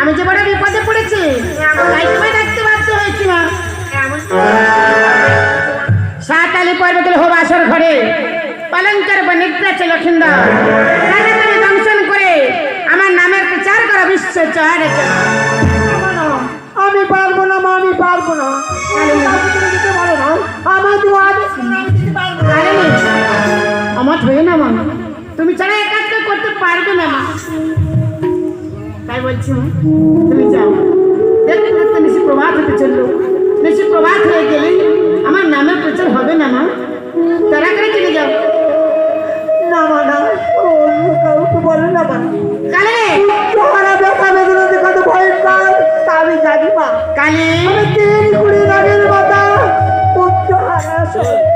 আমি যে বড় বিপদে পড়েছি ডাকতে বাধ্য হয়েছি মা। সাতালি পর্বতের হোবাসর ঘরে পালঙ্কের বনিকটা ছিল লক্ষিন্দর তাকে দংশন করে আমার নামের প্রচার করা বিশ্ব চরে। আমি পারবো না মা, আমি পারবো না। আমার হয়ে না মা, তুমি ছাড়া এক কাজটা করতে পারবে না মা। তাই বলছি মা, তুমি যাও। দেখতে দেখতে নিশি প্রভাত হতে চললো। নিশি প্রভাত হয়ে গেলে আমার নামের প্রচার হবে না মা। তারা করে চলে যাও। না মা না, কাউকে বলো না মা। কালে তোমার দেখা বেদনা দেখাতে ভয় পাই, তা আমি জানি মা। কালে আমি 3 নাগের মাথা পুত্র হারা।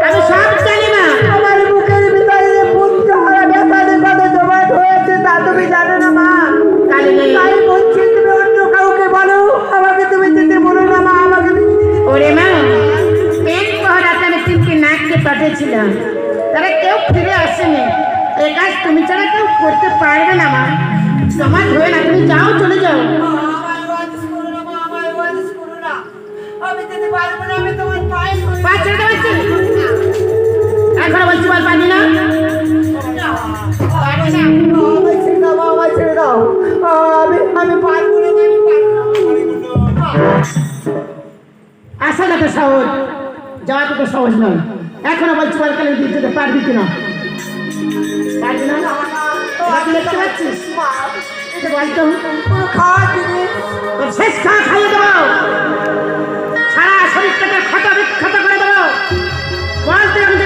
আমি সব জানি মা। আমার বুকের ভিতরে পুত্র হারা ব্যথা দেখাতে জমাট হয়েছে, তা তুমি জানো না মা। কালে তাই বলছি তুমি অন্য কাউকে বলো, আমাকে তুমি যেতে বলো না মা। আমাকে ওরে মা, পেট পহরাতে আমি 3টি নাককে পাঠিয়েছিলাম, তারা কেউ ফিরে আসেনি। এই কাজ তুমি ছাড়া কেউ করতে পারবে না মা। তোমার হয়ে না, তুমি যাও, চলে যাও। আমি যেতে পারবো না, আমি তোমার পায়ে পা ছেড়ে বলছি, এখন বলছি বল পারবি না। আমায় ছেড়ে দাও। আমি পারবো না, আমি পারবো না। আসা না তো সহজ, যাওয়া তো সহজ নয়। এখনো বলছি বল, কালে দিয়ে যেতে পারবি কিনা? পারবি না? এবার তুই দেখতে পাচ্ছিস? এটা বলতো খাওয়া জিনিস তোর শেষ খাওয়া খাইয়ে দেবো, সারা শরীরটাকে ক্ষত বিক্ষত করে দেবো। বল তুই আমি